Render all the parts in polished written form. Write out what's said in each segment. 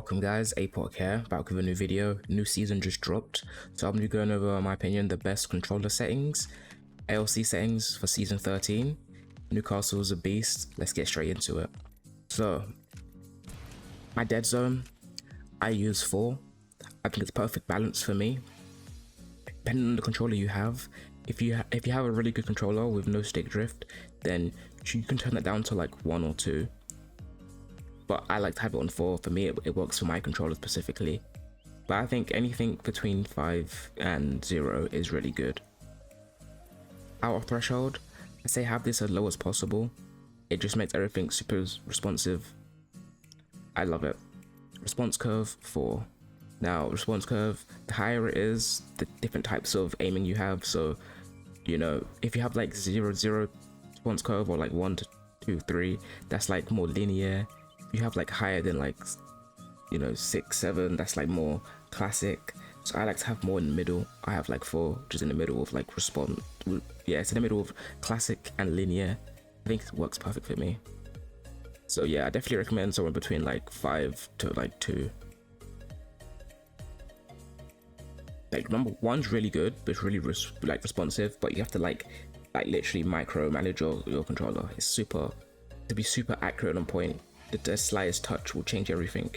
Welcome guys, Apoc here, back with a new video. New season just dropped, so I'm going to be going over, in my opinion, the best controller settings, ALC settings for season 13. Newcastle's a beast, let's get straight into it. So, my dead zone, I use 4. I think it's perfect balance for me. Depending on the controller you have, if you have a really good controller with no stick drift, then you can turn it down to like 1 or 2. But I like to have it on 4. For me, it works for my controller specifically. But I think anything between 5 and 0 is really good. Out of threshold, I say have this as low as possible. It just makes everything super responsive. I love it. Response curve 4. Now, response curve, the higher it is, the different types of aiming you have. So, you know, if you have like 0, 0 response curve or like 1 to 2, 3, that's like more linear. You have like higher than like, you know, 6, 7, that's like more classic. So I like to have more in the middle. I have like 4, which is in the middle of like response. Yeah, it's in the middle of classic and linear. I think it works perfect for me. So yeah, I definitely recommend somewhere between like 5 to like 2. Like number 1's really good, but it's really responsive, but you have to like literally micromanage your controller. It's to be super accurate on point. The slightest touch will change everything.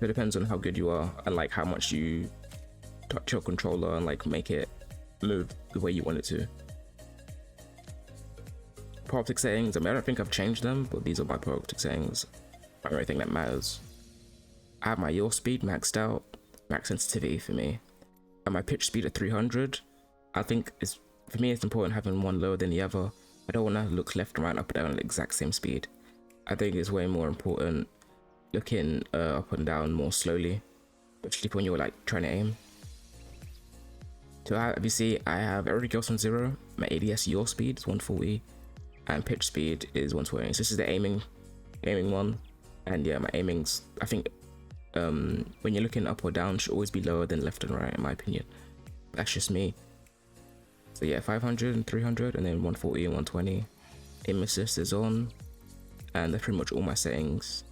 It depends on how good you are and like how much you touch your controller and like make it move the way you want it to. Pro optic settings, I mean, I don't think I've changed them, but these are my pro optic settings. The only thing that matters. I have my yaw speed maxed out, max sensitivity for me, and my pitch speed at 300. I think for me it's important having one lower than the other. I don't want to look left and right, up and down at the exact same speed. I think it's way more important looking up and down more slowly, especially when you're like trying to aim. So as you see, I have everything else on 0. My ADS yaw speed is 140 and pitch speed is 120. So this is the aiming one, and yeah, my aiming's, I think when you're looking up or down, should always be lower than left and right in my opinion. That's just me. So yeah, 500 and 300 and then 140 and 120. Aim assist is on. And that's pretty much all my settings.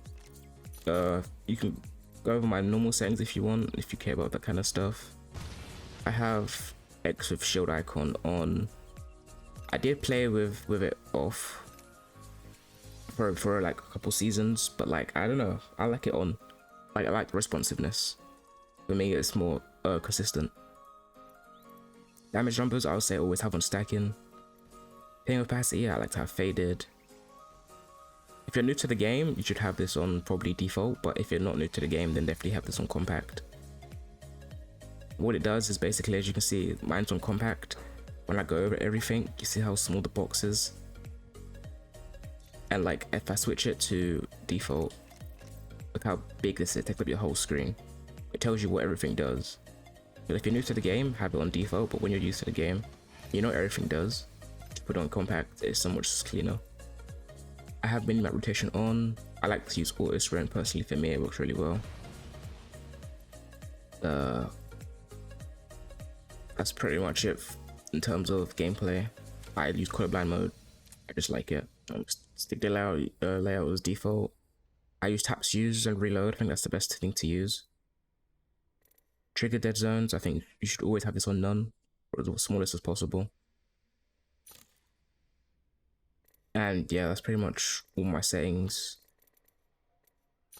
You can go over my normal settings if you want, if you care about that kind of stuff. I have X with shield icon on. I did play with it off for like a couple seasons, but like I don't know, I like it on. Like I like the responsiveness. For me, it's more consistent. Damage numbers, I would say always have on stacking. Ping opacity, I like to have faded. If you're new to the game, you should have this on probably default, but if you're not new to the game, then definitely have this on compact. What it does is basically, as you can see, mine's on compact. When I go over everything, you see how small the box is. And like, if I switch it to default, look how big this is, it takes up your whole screen. It tells you what everything does. But if you're new to the game, have it on default, but when you're used to the game, you know what everything does. To put it on compact, it's so much cleaner. I have Minimap Rotation on. I like to use auto sprint personally. For me, it works really well. That's pretty much it in terms of gameplay. I use colorblind mode. I just like it. Stick the layout as default. I use taps use and reload. I think that's the best thing to use. Trigger dead zones. I think you should always have this on none, or as smallest as possible. And yeah, that's pretty much all my settings.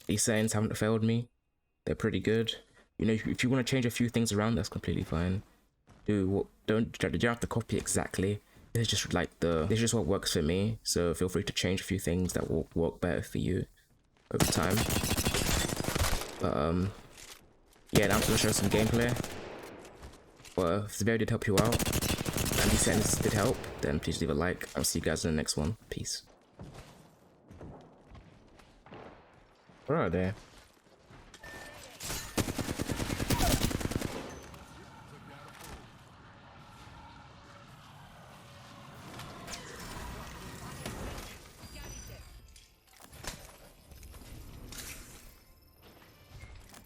These settings haven't failed me. They're pretty good. You know, if you want to change a few things around, that's completely fine. You don't have to copy exactly. This is just like this is just what works for me. So feel free to change a few things that will work better for you over time. But yeah, now I'm gonna show some gameplay. But if the video did help you out, and these settings did help, then please leave a like. I'll see you guys in the next one. Peace. Where are they?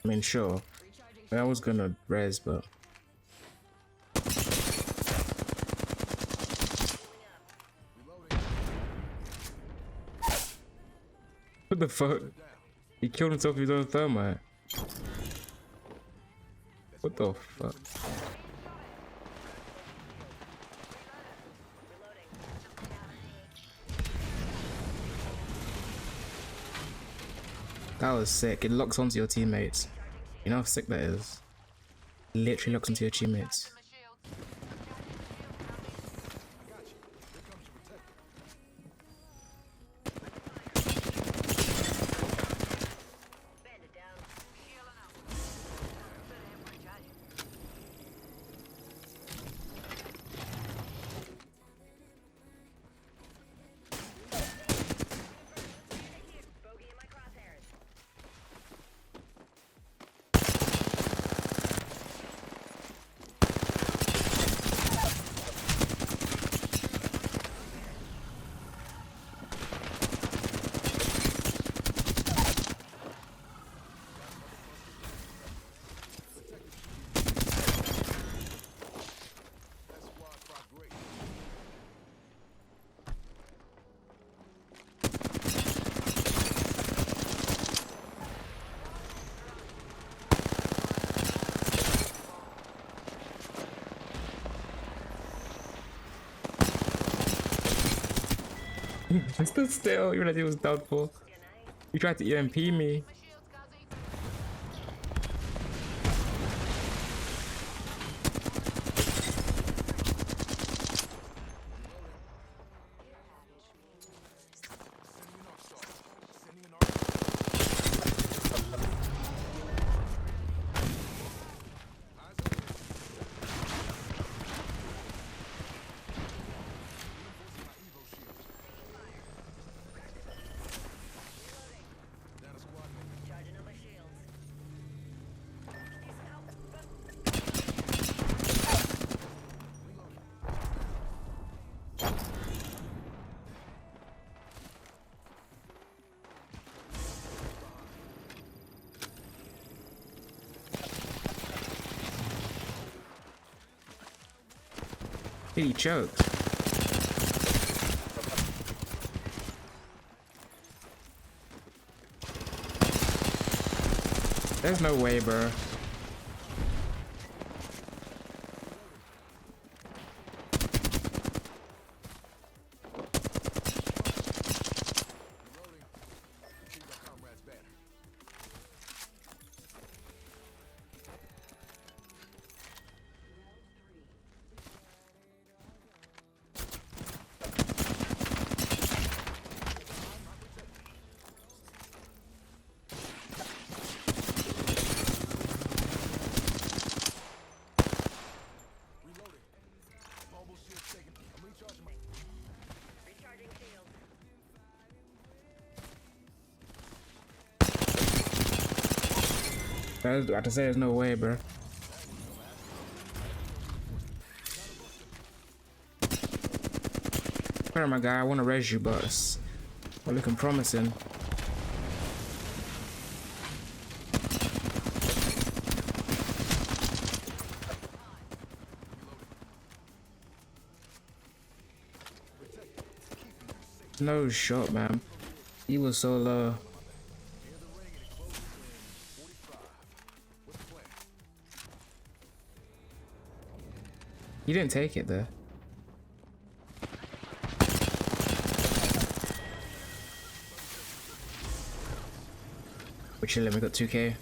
I mean, sure. I was gonna res, but what the fuck? He killed himself with his own thermite. What the fuck? That was sick. It locks onto your teammates. You know how sick that is? Literally locks onto your teammates. I stood still, even as he was doubtful. He tried to EMP me. He choked. There's no way, bro. I was about to say there's no way, bro. Alright, my guy, I want to res you, but it's looking promising. No shot, man. He was so low. You didn't take it there. We're chilling, we got 2k.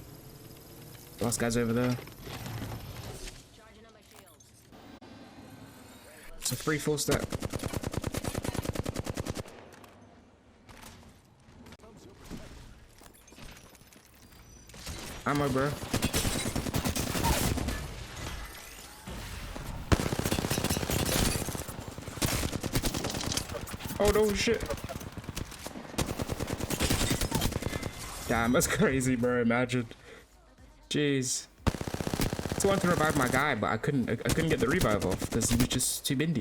Last guy's over there. It's a 3-4 stack. Ammo, bro. Oh no, shit. Damn, that's crazy, bro. Imagine. Jeez. I wanted to revive my guy, but I couldn't get the revive off because he was just too bindy.